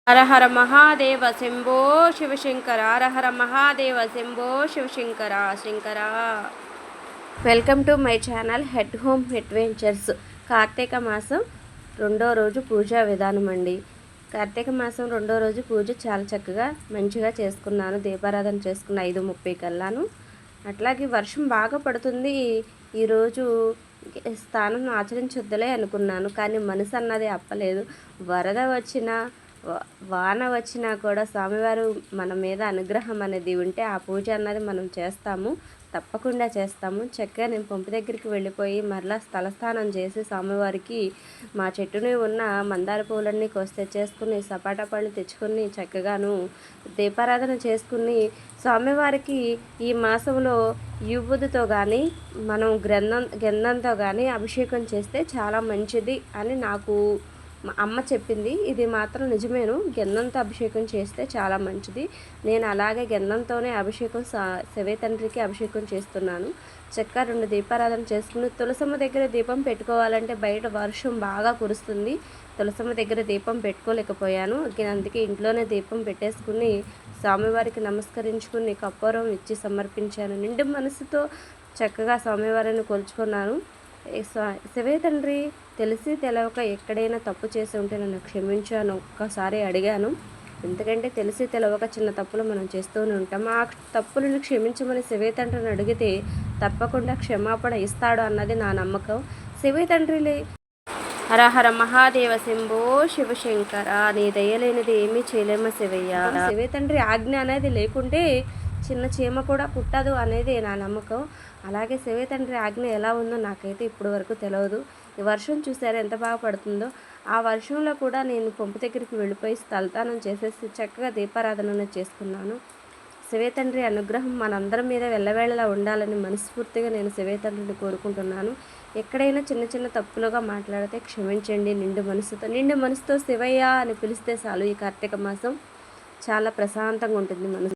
Hara Hara Mahadeva Shambho Shivashankara Hara Hara Mahadeva Shambho Shivashankara Shankara. Welcome to my channel head home adventures. Kartika మాసం రెండో రోజు పూజా విధానం అండి. కార్తీక మాసం రెండో రోజు పూజ చాలా చక్కగా మంచిగా చేసుకున్నాను. దీపారాధన చేసుకున్న 5:30 కల్లాను. అట్లాగే వర్షం బాగా పడుతుంది. ఈరోజు స్నానం ఆచరించొద్దులే అనుకున్నాను, కానీ మనసు అన్నది అప్పలేదు. వరద వచ్చినా వాన వచ్చినా కూడా స్వామివారు మన మీద అనుగ్రహం అనేది ఉంటే ఆ పూజ అన్నది మనం చేస్తాము, తప్పకుండా చేస్తాము. చక్కగా నేను పంపు దగ్గరికి వెళ్ళిపోయి మరలా స్థలస్థానం చేసి స్వామివారికి మా చెట్టుని ఉన్న మందార పూలన్నీ కోసి తెచ్చేసుకుని సపాటా పళ్ళు తెచ్చుకుని చక్కగాను దీపారాధన చేసుకుని స్వామివారికి ఈ మాసంలో యువతితో కానీ మనం గంధంతో కానీ అభిషేకం చేస్తే చాలా మంచిది అని నాకు మా అమ్మ చెప్పింది. ఇది మాత్రం నిజమేను. గంధంతో అభిషేకం చేస్తే చాలా మంచిది. నేను అలాగే గంధంతోనే అభిషేకం శివయ్య తండ్రికి అభిషేకం చేస్తున్నాను. చక్కగా 2 దీపారాధన చేసుకుని తులసమ్మ దగ్గర దీపం పెట్టుకోవాలంటే బయట వర్షం బాగా కురుస్తుంది. తులసమ్మ దగ్గర దీపం పెట్టుకోలేకపోయాను. అందుకే ఇంట్లోనే దీపం పెట్టేసుకుని స్వామివారికి నమస్కరించుకుని కర్పూరం ఇచ్చి సమర్పించాను. నిండు మనసుతో చక్కగా స్వామివారిని కొలుచుకున్నాను. శివయ్య తండ్రి, తెలిసి తెలవక ఎక్కడైనా తప్పు చేసి ఉంటే నన్ను క్షమించు అని ఒక్కసారి అడిగాను. ఎందుకంటే తెలిసి తెలవక చిన్న తప్పులు మనం చేస్తూనే ఉంటాం. ఆ తప్పులను క్షమించమని శివయ్య తండ్రిని అడిగితే తప్పకుండా క్షమాపణ ఇస్తాడు అన్నది నా నమ్మకం. శివయ్య తండ్రి హర హర మహాదేవ శంభో శివశంకర, నీ దయలేనిది ఏమీ చేయలేమ శివయ్య. శివయ్య తండ్రి ఆజ్ఞ అనేది లేకుంటే చిన్న చీమ కూడా పుట్టదు అనేది నా నమ్మకం. అలాగే శివయ్య తండ్రి ఆజ్ఞ ఎలా ఉందో నాకైతే ఇప్పటి వరకు తెలియదు. ఈ వర్షం చూసారా ఎంత బాగా పడుతుందో. ఆ వర్షంలో కూడా నేను పంపు దగ్గరికి వెళ్ళిపోయి స్థలదానం చేసేసి చక్కగా దీపారాధన చేసుకున్నాను. శివయ్య తండ్రి అనుగ్రహం మనందరం మీద వెళ్ళవేళలా ఉండాలని మనస్ఫూర్తిగా నేను శివయ్య తండ్రిని కోరుకుంటున్నాను. ఎక్కడైనా చిన్న చిన్న తప్పులుగా మాట్లాడితే క్షమించండి. నిండు మనసుతో శివయ్య అని పిలిస్తే చాలు. ఈ కార్తీక మాసం చాలా ప్రశాంతంగా ఉంటుంది మనసు.